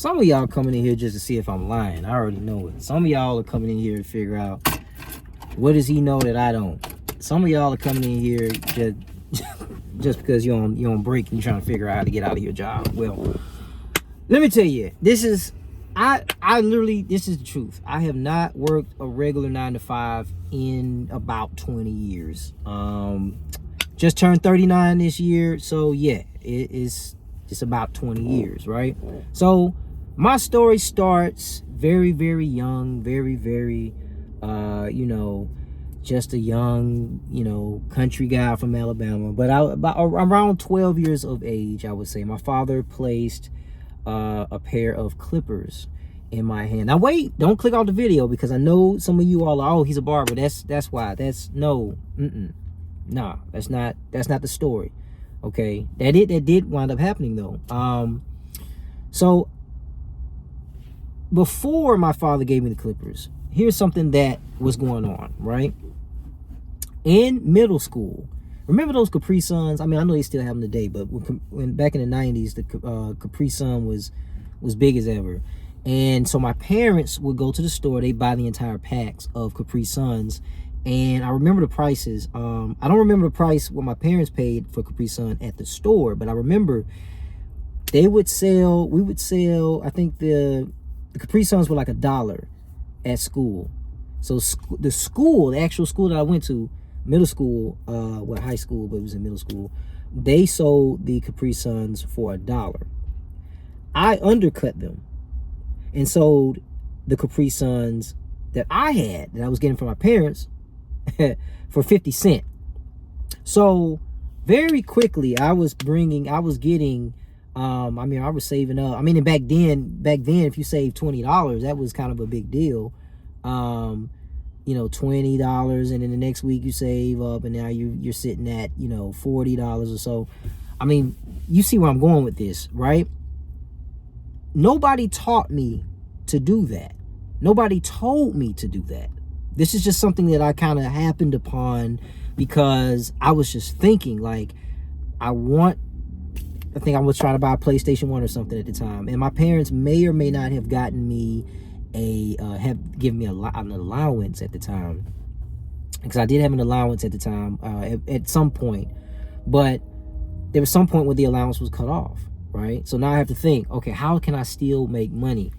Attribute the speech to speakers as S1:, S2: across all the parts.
S1: some of y'all coming in here just to see if I'm lying. I already know it. Some of y'all are coming in here to figure out what does he know that I don't. Some of y'all are coming in here just because you're on break and you're trying to figure out how to get out of your job. Well, let me tell you, this is the truth. I have not worked a regular 9 to 5 in about 20 years. Just turned 39 this year, so yeah, it's about 20 years, right? So my story starts very, very young, very, very, just a young, country guy from Alabama. But about around 12 years of age, I would say, my father placed a pair of clippers in my hand. Now wait, don't click off the video, because I know some of you all are, oh, he's a barber. That's why. Nah, that's not the story. Okay, that did wind up happening though. So before my father gave me the clippers, here's something that was going on, right? In middle school, remember those Capri Suns? I mean, I know they still have them today, but when back in the 90s, the Capri Sun was big as ever. And so my parents would go to the store, they buy the entire packs of Capri Suns. And I remember the prices. I don't remember the price what my parents paid for Capri Sun at the store, but I remember we would sell, I think the Capri Suns were like $1 at school. So the actual school that I went to, middle school, high school, but it was in middle school, they sold the Capri Suns for $1. I undercut them and sold the Capri Suns that I was getting from my parents for 50 cents. So very quickly I was getting I was saving up. I mean, and back then if you saved $20, that was kind of a big deal. $20, and then the next week you save up, and now you're sitting at $40 or so. I mean, you see where I'm going with this, right? Nobody taught me to do that. Nobody told me to do that. This is just something that I kind of happened upon because I was just thinking, like, I think I was trying to buy a PlayStation 1 or something at the time. And my parents may or may not have gotten me have given me an allowance at the time. Because I did have an allowance at the time at some point. But there was some point where the allowance was cut off, right? So now I have to think, okay, how can I still make money?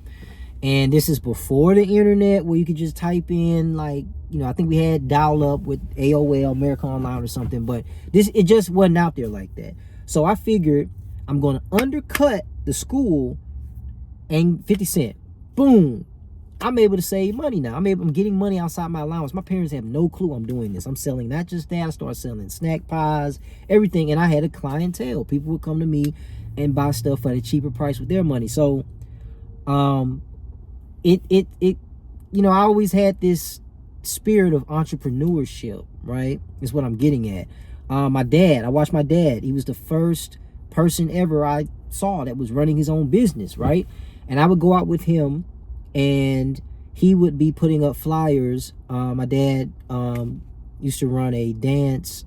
S1: And this is before the internet where you could just type in, like, I think we had dial-up with AOL, America Online or something, but it just wasn't out there like that. So I figured I'm going to undercut the school and 50 cents. Boom. I'm able to save money now. I'm getting money outside my allowance. My parents have no clue I'm doing this. I'm selling not just that. I started selling snack pies, everything. And I had a clientele. People would come to me and buy stuff at a cheaper price with their money. So, I always had this spirit of entrepreneurship, right? Is what I'm getting at. I watched my dad. He was the first person ever I saw that was running his own business, right? And I would go out with him and he would be putting up flyers. My dad used to run a dance.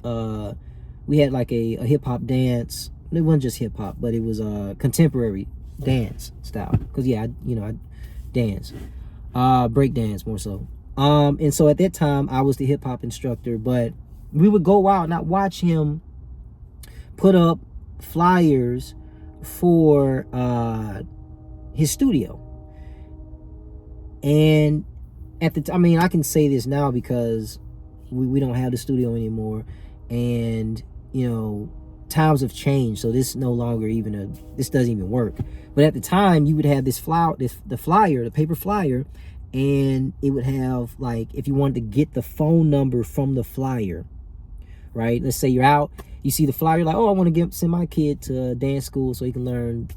S1: We had like a hip-hop dance. It wasn't just hip-hop, but it was a contemporary dance style. Because, I dance. Break dance more so. And so at that time, I was the hip-hop instructor. But we would go out and I'd watch him put up flyers for his studio. And at the time, I can say this now because we don't have the studio anymore, and times have changed, so this no longer this doesn't even work. But at the time, you would have this the paper flyer, and it would have, like, if you wanted to get the phone number from the flyer, right? Let's say you're out, you see the flyer, like, oh, I want to send my kid to dance school so he can learn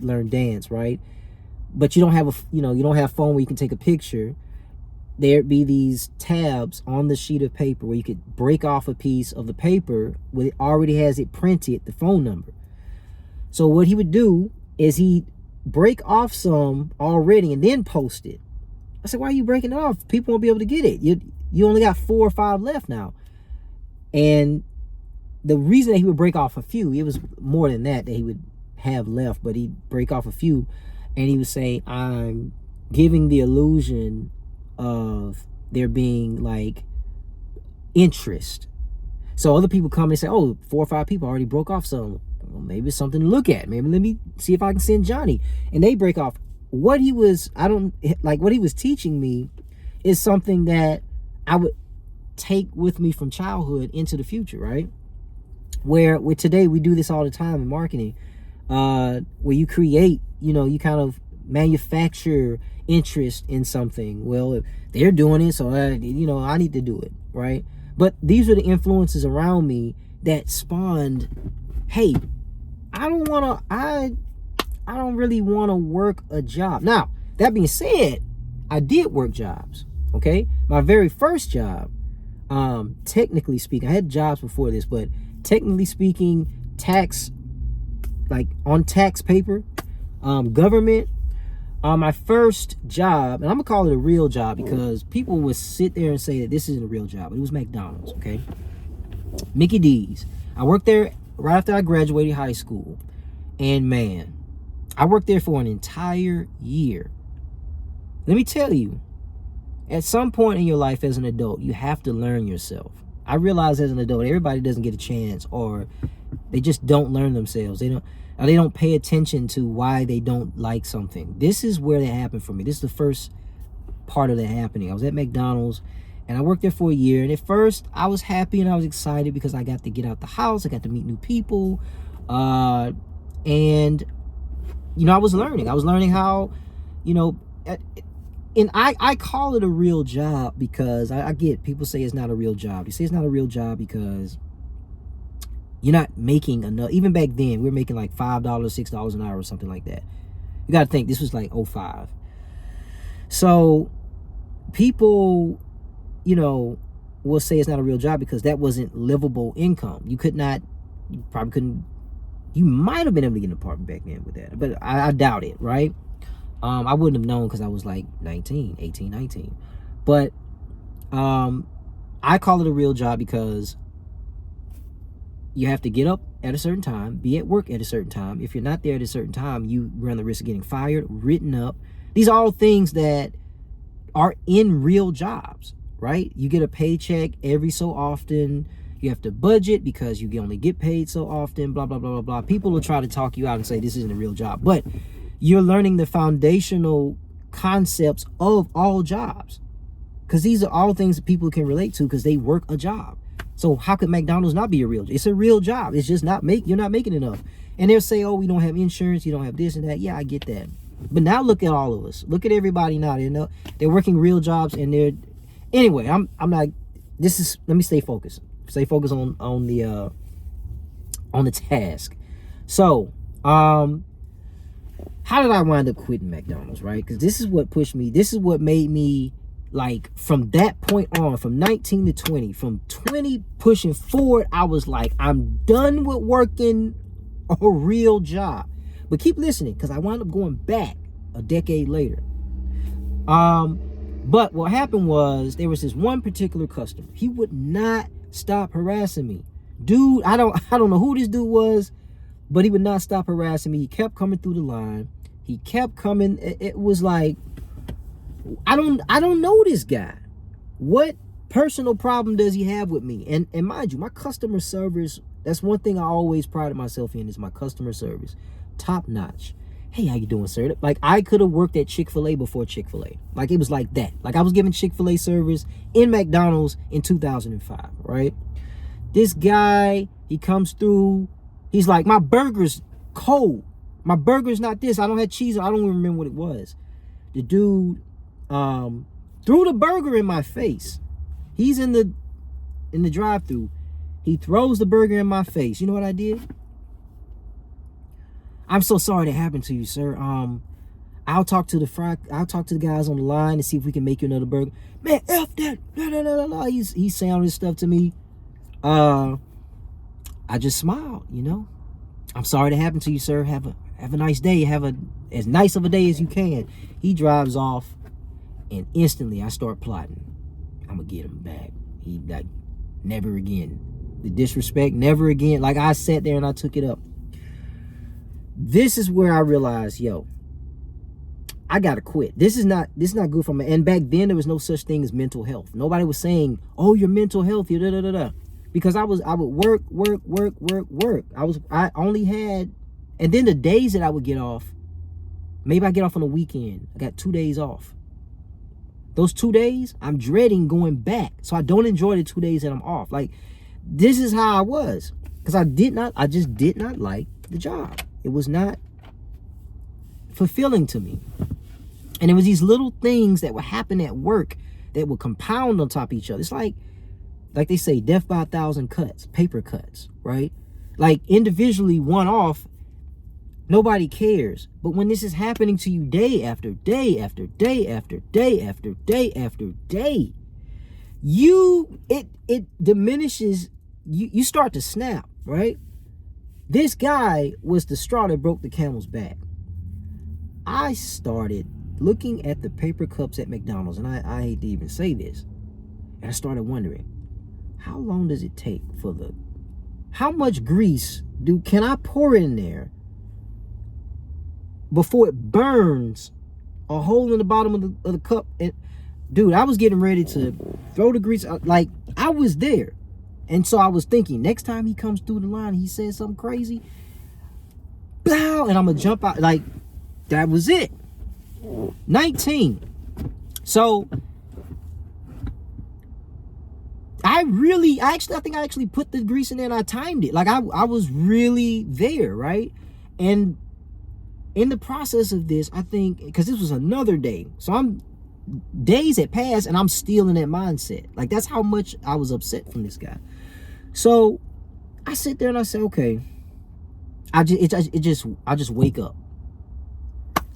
S1: learn dance, right? But you don't have a phone where you can take a picture. There'd be these tabs on the sheet of paper where you could break off a piece of the paper where it already has it printed, the phone number. So what he would do is he'd break off some already and then post it. I said, why are you breaking it off? People won't be able to get it. You only got 4 or 5 left now. And the reason that he would break off a few, it was more than that he would have left, but he'd break off a few. And he was saying, I'm giving the illusion of there being like interest. So other people come and say, oh, 4 or 5 people already broke off. So well, maybe it's something to look at. Maybe let me see if I can send Johnny. And they break off. What he was teaching me is something that I would take with me from childhood into the future, right? Where today we do this all the time in marketing, where you create, you kind of manufacture interest in something. Well, if they're doing it, so I need to do it, right? But these are the influences around me that spawned, hey, I don't really want to work a job. Now, that being said, I did work jobs, okay? My very first job, technically speaking, I had jobs before this, but technically speaking, tax, like on tax paper, government, my first job, and I'm gonna call it a real job because people would sit there and say that this isn't a real job. It was McDonald's, okay? Mickey D's. I worked there right after I graduated high school. And man, I worked there for an entire year. Let me tell you, at some point in your life as an adult, you have to learn yourself. I realize as an adult, everybody doesn't get a chance, or they just don't learn themselves. They don't pay attention to why they don't like something. This is where that happened for me. This is the first part of that happening. I was at McDonald's and I worked there for a year. And at first I was happy and I was excited because I got to get out the house. I got to meet new people. And I was learning. I was learning how, and I call it a real job because I get people say it's not a real job. You say it's not a real job because you're not making enough. Even back then, we were making like $5, $6 an hour or something like that. You got to think, this was like 2005. So people, will say it's not a real job because that wasn't livable income. You probably couldn't, you might have been able to get an apartment back then with that, but I doubt it, right? I wouldn't have known because I was like 18, 19. But I call it a real job because you have to get up at a certain time, be at work at a certain time. If you're not there at a certain time, you run the risk of getting fired, written up. These are all things that are in real jobs, right? You get a paycheck every so often. You have to budget because you only get paid so often, blah, blah, blah, blah, blah. People will try to talk you out and say this isn't a real job. But you're learning the foundational concepts of all jobs, because these are all things that people can relate to because they work a job. So how could McDonald's not be a real job? It's a real job. It's just you're not making enough. And they'll say, oh, we don't have insurance. You don't have this and that. Yeah, I get that. But now look at all of us. Look at everybody now. They're working real jobs and anyway, I'm not, let me stay focused. Stay focused on the task. So, how did I wind up quitting McDonald's, right? Because this is what pushed me. This is what made me, like, from that point on, from 19 to 20, from 20 pushing forward, I was like, I'm done with working a real job. But keep listening, because I wound up going back a decade later. But what happened was, there was this one particular customer. He would not stop harassing me. Dude, I don't know who this dude was, but he would not stop harassing me. He kept coming through the line. He kept coming. It was like, I don't know this guy. What personal problem does he have with me? And mind you, my customer service, that's one thing I always prided myself in, is my customer service. Top notch. Hey, how you doing, sir? Like, I could have worked at Chick-fil-A before Chick-fil-A. Like, it was like that. Like, I was giving Chick-fil-A service in McDonald's in 2005, right? This guy, he comes through. He's like, my burger's cold. My burger's not this. I don't have cheese. I don't even remember what it was. The dude threw the burger in my face. He's in the drive-thru. He throws the burger in my face. You know what I did? I'm so sorry that happened to you, sir. I'll talk to the guys on the line to see if we can make you another burger. Man, F that. No. He's saying all this stuff to me. I just smiled, I'm sorry that happened to you, sir. Have a nice day. Have as nice of a day as you can. He drives off, and instantly I start plotting. I'm gonna get him back. He like, never again. The disrespect, never again. Like, I sat there and I took it up. This is where I realized, I gotta quit. This is not good for me. And back then there was no such thing as mental health. Nobody was saying, oh, your mental health, da da da da. Because I would work. I only had, and then the days that I would get off, maybe I get off on a weekend. I got 2 days off. Those 2 days, I'm dreading going back. So I don't enjoy the 2 days that I'm off. Like, this is how I was. Because I just did not like the job. It was not fulfilling to me. And it was these little things that would happen at work that would compound on top of each other. It's like they say, death by 1,000 cuts, paper cuts, right? Like, individually, one off, nobody cares. But when this is happening to you day after day after day after day after day after day, it diminishes. You start to snap, right? This guy was the straw that broke the camel's back. I started looking at the paper cups at McDonald's, and I hate to even say this, and I started wondering, how long does it take for how much grease can I pour in there before it burns a hole in the bottom of the cup? And dude, I was getting ready to throw the grease out. Like, I was there. And so I was thinking, next time he comes through the line, he says something crazy, bow, and I'm gonna jump out. Like, that was it. 19. So I think I actually put the grease in there and I timed it. Like, I was really there, right? And in the process of this, I think, because this was another day, so days had passed and I'm still in that mindset. Like, that's how much I was upset from this guy. So I sit there and I say, okay, I just wake up.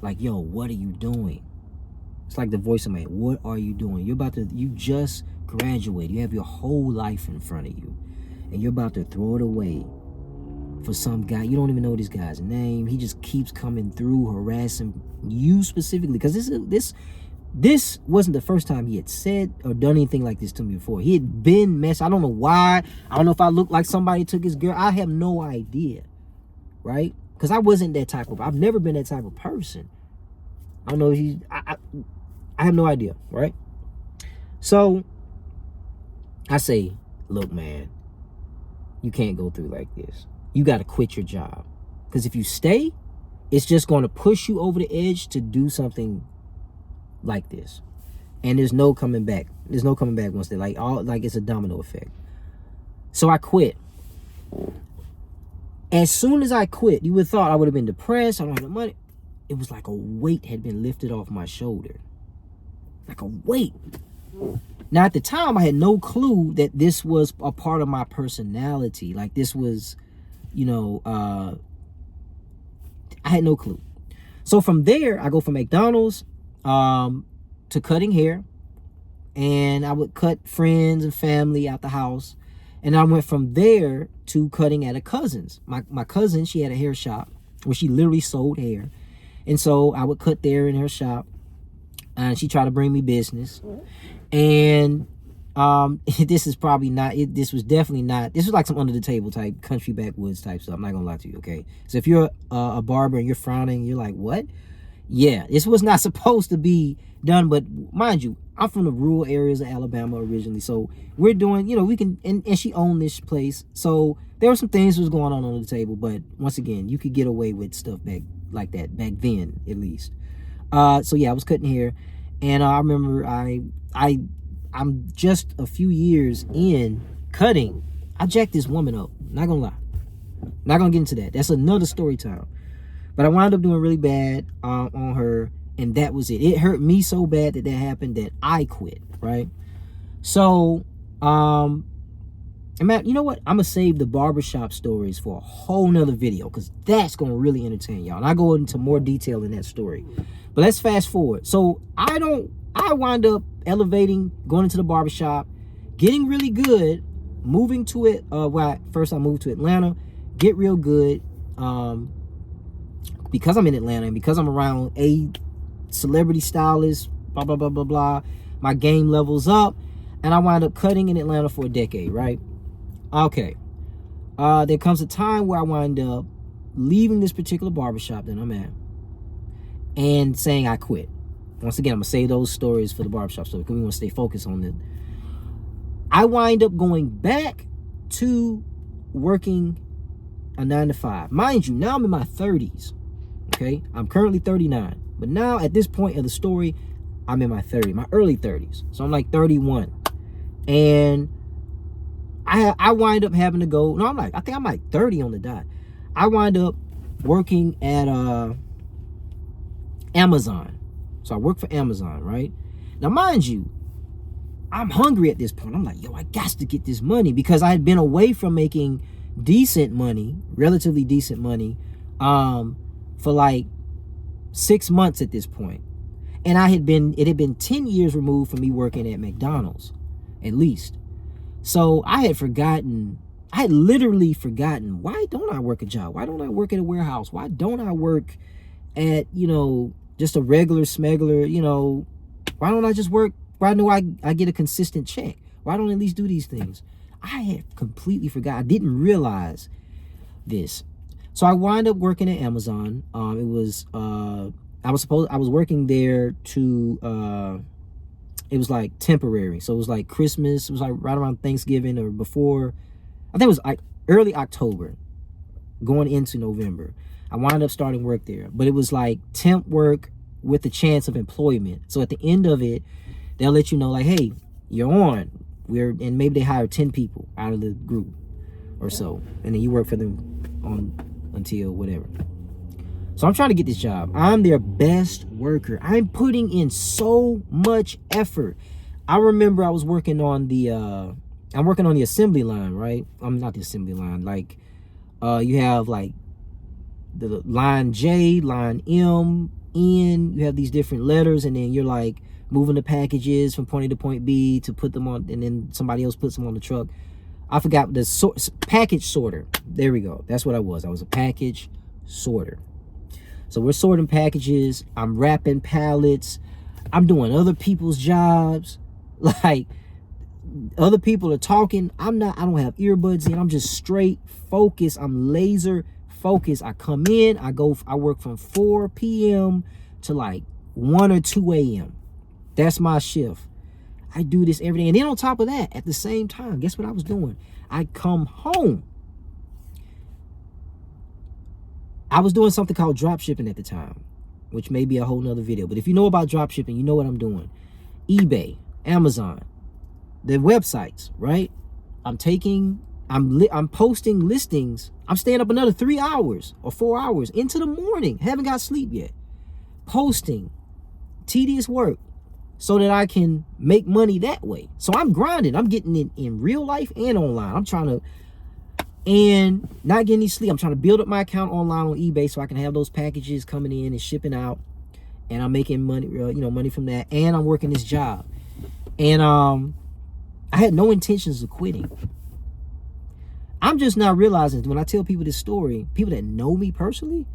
S1: Like, yo, what are you doing? It's like the voice of man. What are you doing? You just graduated. You have your whole life in front of you. And you're about to throw it away for some guy. You don't even know this guy's name. He just keeps coming through, harassing you specifically. Because this wasn't the first time he had said or done anything like this to me before. He had been messed. I don't know why. I don't know if I looked like somebody took his girl. I have no idea. Right? Because I wasn't that type of, I've never been that type of person. I don't know if I have no idea, right? So I say, look, man, you can't go through like this. You got to quit your job. Because if you stay, it's just going to push you over the edge to do something like this. And there's no coming back. There's no coming back once like it's a domino effect. So I quit. As soon as I quit, you would have thought I would have been depressed. I don't have the money. It was like a weight had been lifted off my shoulder. Like a weight. Now, at the time, I had no clue that this was a part of my personality. Like, this was, I had no clue. So from there, I go from McDonald's to cutting hair. And I would cut friends and family out the house. And I went from there to cutting at a cousin's. My cousin, she had a hair shop where she literally sold hair. And so I would cut there in her shop. And she tried to bring me business. And this is probably not, this was definitely not, this was like some under the table type, country backwoods type stuff. I'm not going to lie to you, okay? So if you're a barber and you're frowning, you're like, what? Yeah, this was not supposed to be done. But mind you, I'm from the rural areas of Alabama originally. So we're doing, we can, and she owned this place. So there were some things that was going on the table. But once again, you could get away with stuff back like that, back then at least. So yeah, I was cutting hair. And I remember I'm just a few years in cutting. I jacked this woman up. Not gonna lie. Not gonna get into that. That's another story time. But I wound up doing really bad on her. And that was it. It hurt me so bad that happened that I quit, right? So, and Matt, you know what? I'm going to save the barbershop stories for a whole nother video because that's going to really entertain y'all. And I go into more detail in that story. But let's fast forward. So, I wind up elevating, going into the barbershop, getting really good, moving to it. First I moved to Atlanta, get real good. Because I'm in Atlanta and because I'm around a celebrity stylist, blah, blah, blah, blah, blah, my game levels up, and I wind up cutting in Atlanta for a decade, right? Okay. There comes a time where I wind up leaving this particular barbershop that I'm at, and saying I quit. Once again, I'm gonna save those stories for the barbershop story because we want to stay focused on it. I wind up going back to working a 9-to-5. Mind you, now I'm in my 30s. Okay, I'm currently 39, but now at this point of the story, I'm in my early 30s. So I'm like 31, and I wind up having to go. No, I think I'm like 30 on the dot. I wind up working at Amazon. So I work for Amazon, right? Now, mind you, I'm hungry at this point. I'm like, yo, I got to get this money because I had been away from making decent money, relatively decent money, for like 6 months at this point. And it had been 10 years removed from me working at McDonald's, at least. So I had literally forgotten, why don't I work a job? Why don't I work at a warehouse? Why don't I work at, just a regular smuggler, why don't I just work? Why do I get a consistent check? Why don't I at least do these things? I had completely forgot. I didn't realize this. So I wind up working at Amazon. I was working there to, it was like temporary. So it was like Christmas. It was like right around Thanksgiving or before. I think it was like early October going into November. I wound up starting work there, but it was like temp work with the chance of employment. So at the end of it, they'll let you know like, hey, you're on. And maybe they hire 10 people out of the group or so. And then you work for them until whatever. So I'm trying to get this job. I'm their best worker. I'm putting in so much effort. I remember I was working on the assembly line, right? I'm not the assembly line. Like, you have like the line J, line M, N. You have these different letters, and then you're like moving the packages from point A to point B to put them on, and then somebody else puts them on the truck. I forgot the package sorter. There we go. That's what I was. I was a package sorter. So we're sorting packages. I'm wrapping pallets. I'm doing other people's jobs. Like, other people are talking. I don't have earbuds in. I'm just straight focused. I'm laser focused. I come in, I work from 4 p.m. to like 1 or 2 a.m. That's my shift. I do this every day. And then on top of that, at the same time, guess what I was doing? I come home. I was doing something called drop shipping at the time, which may be a whole nother video. But if you know about drop shipping, you know what I'm doing. eBay, Amazon, the websites, right? I'm posting listings. I'm staying up another 3 hours or 4 hours into the morning. Haven't got sleep yet. Posting tedious work so that I can make money that way. So I'm grinding. I'm getting it in real life and online. I'm trying to, and not getting any sleep. I'm trying to build up my account online on eBay so I can have those packages coming in and shipping out. And I'm making money, money from that. And I'm working this job. And I had no intentions of quitting. I'm just now realizing when I tell people this story, people that know me personally,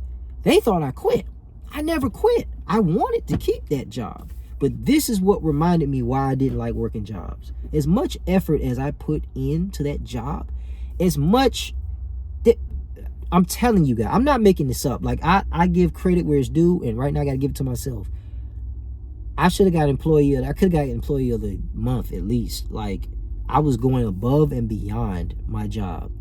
S1: they thought I quit. I never quit. I wanted to keep that job. But this is what reminded me why I didn't like working jobs. As much effort as I put into that job, as much that, I'm telling you guys, I'm not making this up. Like, I give credit where it's due, and right now I got to give it to myself. I could have got employee of the month at least. Like, I was going above and beyond my job.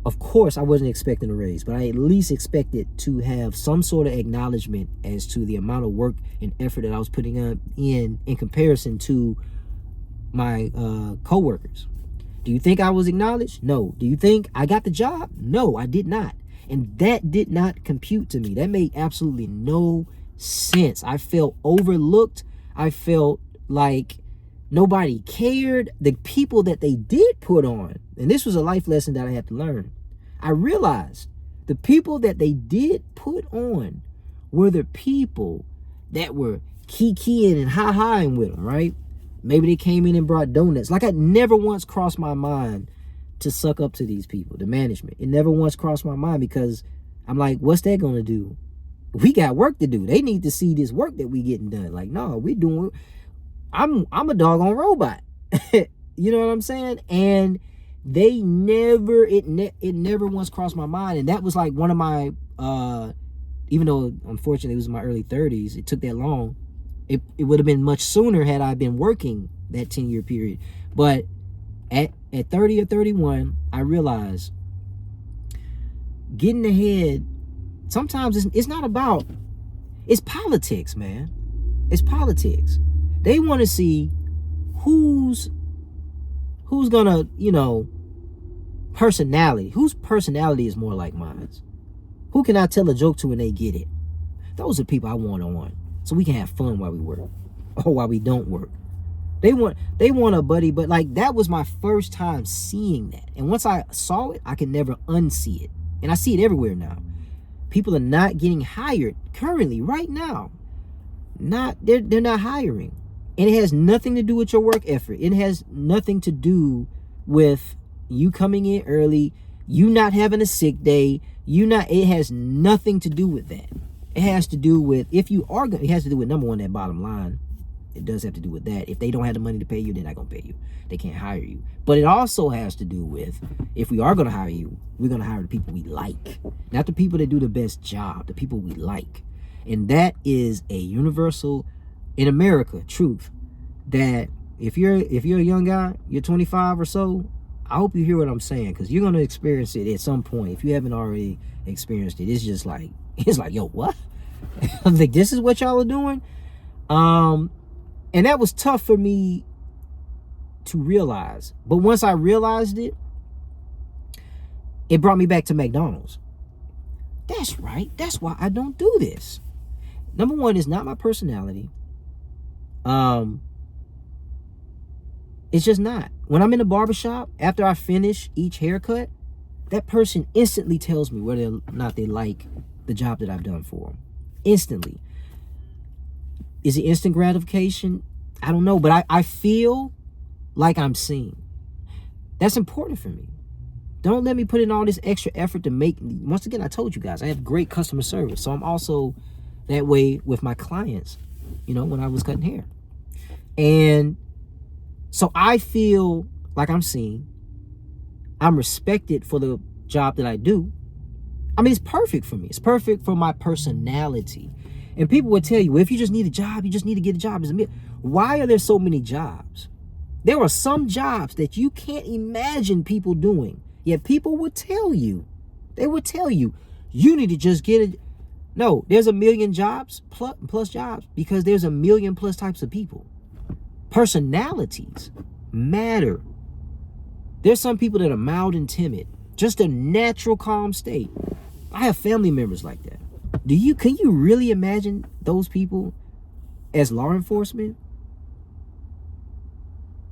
S1: Of course, I wasn't expecting a raise, but I at least expected to have some sort of acknowledgement as to the amount of work and effort that I was putting in comparison to my coworkers. Do you think I was acknowledged? No. Do you think I got the job? No, I did not. And that did not compute to me. That made absolutely no sense. I felt overlooked. I felt like nobody cared. The people that they did put on, and this was a life lesson that I had to learn. I realized the people that they did put on were the people that were kikiing and hi-hiing with them, right? Maybe they came in and brought donuts. Like, I never once crossed my mind to suck up to these people, the management. It never once crossed my mind because I'm like, what's that going to do? We got work to do. They need to see this work that we getting done. Like, no, we doing, I'm a doggone robot. You know what I'm saying? And they never, it never once crossed my mind. And that was like one of my even though unfortunately it was in my early 30s, it took that long. It would have been much sooner had I been working that 10-year period. But at 30 or 31, I realized getting ahead, sometimes it's not about, it's politics, man. It's politics. They want to see who's gonna, personality. Whose personality is more like mine? Who can I tell a joke to and they get it? Those are people I want on, so we can have fun while we work or while we don't work. They want a buddy, but like that was my first time seeing that. And once I saw it, I can never unsee it. And I see it everywhere now. People are not getting hired currently, right now. They're not hiring. And it has nothing to do with your work effort. It has nothing to do with you coming in early, you not having a sick day, it has nothing to do with that. It has to do with, it has to do with, number one, that bottom line. It does have to do with that. If they don't have the money to pay you, they're not going to pay you. They can't hire you. But it also has to do with, if we are going to hire you, we're going to hire the people we like. Not the people that do the best job, the people we like. And that is a universal, in America, truth. That if you're a young guy, you're 25 or so, I hope you hear what I'm saying, because you're going to experience it at some point. If you haven't already experienced it, it's like, yo, what? I'm like, this is what y'all are doing? And that was tough for me to realize. But once I realized it, it brought me back to McDonald's. That's right. That's why I don't do this. Number one, it's not my personality. It's just not. When I'm in the barbershop, after I finish each haircut, that person instantly tells me whether or not they like the job that I've done for them. Instantly. Is it instant gratification? I don't know, but I feel like I'm seen. That's important for me. Don't let me put in all this extra effort to make, once again, I told you guys, I have great customer service. So I'm also that way with my clients, when I was cutting hair. And so I feel like I'm seen. I'm respected for the job that I do. I mean, it's perfect for me. It's perfect for my personality. And people would tell you, well, if you just need a job, you just need to get a job. Why are there so many jobs? There are some jobs that you can't imagine people doing. Yet people would tell you, you need to just get it. No, there's a million jobs plus jobs because there's a million plus types of people. Personalities matter. There's some people that are mild and timid, just a natural calm state. I have family members like that. Can you really imagine those people as law enforcement?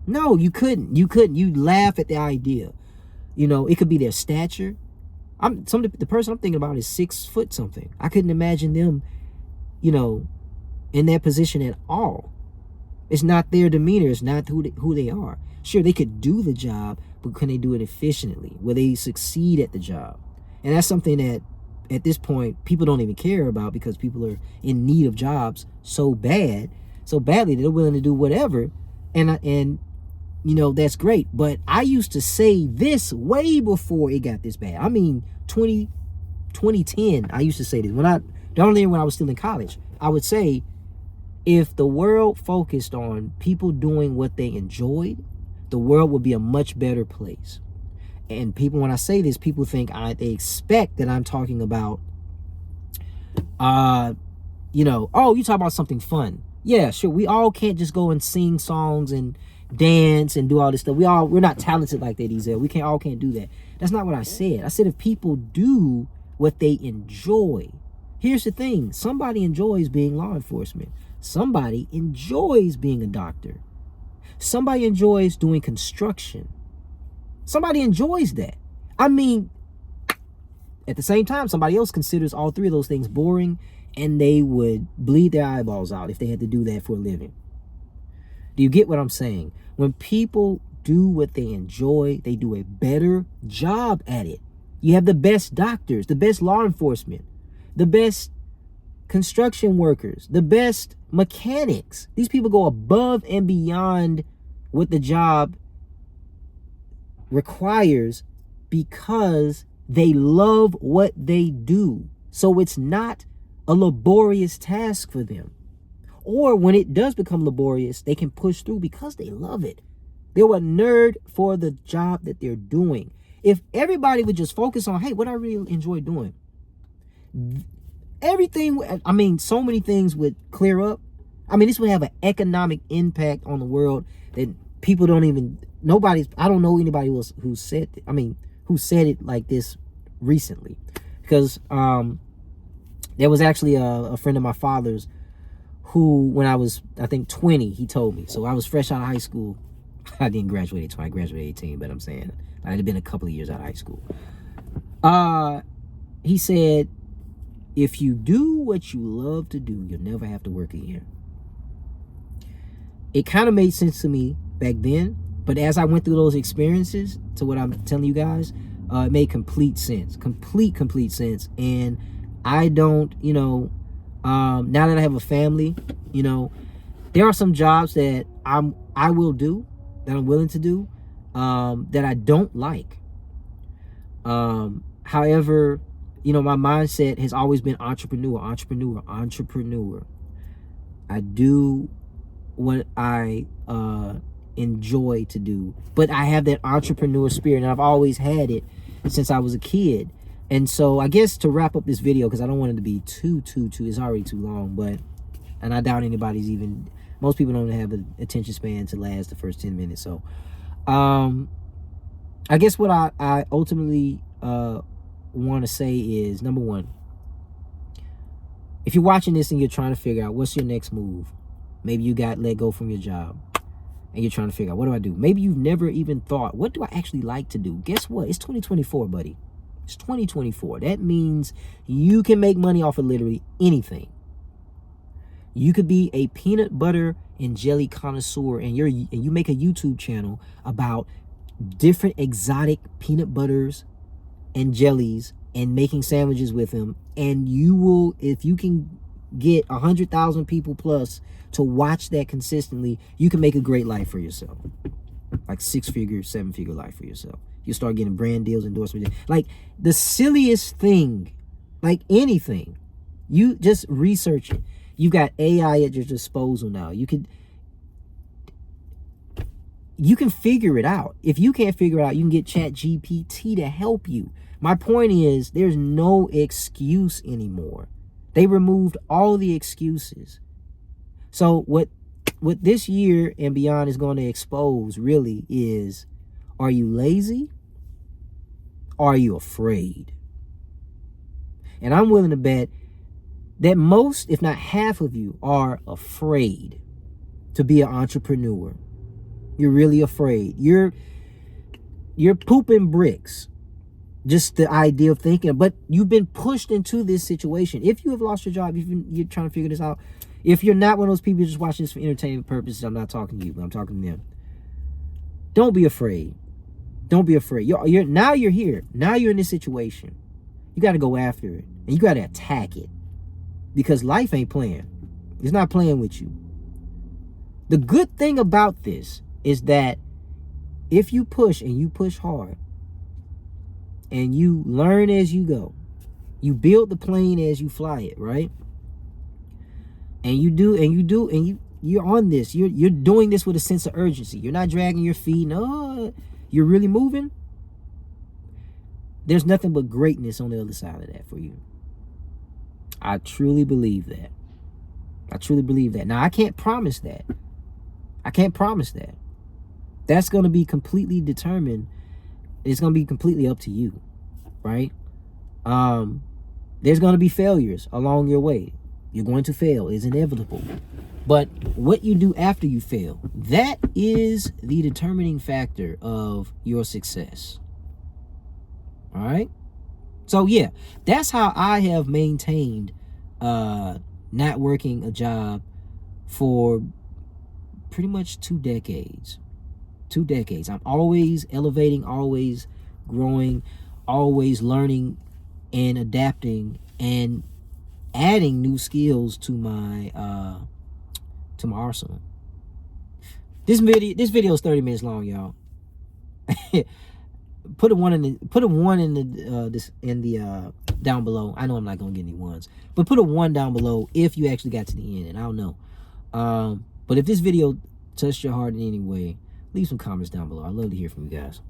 S1: No, you couldn't. You'd laugh at the idea. It could be their stature. The person I'm thinking about is 6 foot something. I couldn't imagine them, in that position at all. It's not their demeanor. It's not who they are. Sure, they could do the job, but can they do it efficiently? Will they succeed at the job? And that's something that, at this point, people don't even care about because people are in need of jobs so badly they're willing to do whatever. And that's great. But I used to say this way before it got this bad. I mean, 2010, I used to say this. When I was still in college, I would say, if the world focused on people doing what they enjoyed, the world would be a much better place. And people, when I say this, people think they expect that I'm talking about, oh, you talk about something fun. Yeah, sure. We all can't just go and sing songs and dance and do all this stuff. We're not talented like that, Ezel. We can't do that. That's not what I said. I said if people do what they enjoy. Here's the thing. Somebody enjoys being law enforcement. Somebody enjoys being a doctor. Somebody enjoys doing construction. Somebody enjoys that. I mean, at the same time, somebody else considers all three of those things boring, and they would bleed their eyeballs out if they had to do that for a living. Do you get what I'm saying? When people do what they enjoy, they do a better job at it. You have the best doctors, the best law enforcement, the best construction workers, the best mechanics. These people go above and beyond what the job requires because they love what they do. So it's not a laborious task for them. Or when it does become laborious, they can push through because they love it. They're a nerd for the job that they're doing. If everybody would just focus on, hey, what I really enjoy doing, everything, I mean, so many things would clear up. I mean, this would have an economic impact on the world that people don't even, I don't know anybody else who said it like this recently. Because there was actually a friend of my father's who, when I was, I think, 20, he told me. So I was fresh out of high school. I didn't graduate at 20, I graduated at 18, but I'm saying I had been a couple of years out of high school. He said, if you do what you love to do, you'll never have to work again. It kind of made sense to me back then, but as I went through those experiences to what I'm telling you guys, it made complete sense, complete sense. And I don't, now that I have a family, there are some jobs that I will do, that I'm willing to do, that I don't like. However, my mindset has always been entrepreneur. I do what I enjoy to do, but I have that entrepreneur spirit, and I've always had it since I was a kid. And so I guess to wrap up this video, because I don't want it to be too, it's already too long, and I doubt most people don't have an attention span to last the first 10 minutes. So I guess what I ultimately want to say is, number one, if you're watching this and you're trying to figure out what's your next move, maybe you got let go from your job and you're trying to figure out, what do I do? Maybe you've never even thought, what do I actually like to do? Guess what? It's 2024, buddy. It's 2024. That means you can make money off of literally anything. You could be a peanut butter and jelly connoisseur, and you make a YouTube channel about different exotic peanut butters and jellies and making sandwiches with them, and you will, if you can get 100,000 people plus to watch that consistently, you can make a great life for yourself, like 6-figure, 7-figure life for yourself. You start getting brand deals, endorsements, like the silliest thing, like anything. You just research it. You got AI at your disposal now. You can figure it out. If you can't figure it out, you can get ChatGPT to help you. My point is, there's no excuse anymore. They removed all the excuses. So what this year and beyond is going to expose really is, are you lazy? Are you afraid? And I'm willing to bet that most, if not half of you, are afraid to be an entrepreneur. You're really afraid. You're pooping bricks. Just the idea of thinking, but you've been pushed into this situation. If you have lost your job, you're trying to figure this out. If you're not one of those people just watching this for entertainment purposes, I'm not talking to you, but I'm talking to them. Don't be afraid. Don't be afraid. Now you're here. Now you're in this situation. You got to go after it, and you got to attack it, because life ain't playing. It's not playing with you. The good thing about this is that if you push, and you push hard, and you learn as you go, you build the plane as you fly it, right? And you're on this. You're doing this with a sense of urgency. You're not dragging your feet. No, you're really moving. There's nothing but greatness on the other side of that for you. I truly believe that. I truly believe that. Now, I can't promise that. I can't promise that. That's going to be completely determined. It's going to be completely up to you, right? There's going to be failures along your way. You're going to fail. It's inevitable. But what you do after you fail, that is the determining factor of your success. All right? So, yeah, that's how I have maintained not working a job for pretty much 2 decades. 2 decades. I'm always elevating, always growing, always learning and adapting and adding new skills to my arsenal. This video is 30 minutes long, y'all. put a one in the down below. I know I'm not gonna get any ones, but put a 1 down below if you actually got to the end, and I don't know. But if this video touched your heart in any way, leave some comments down below. I'd love to hear from you guys.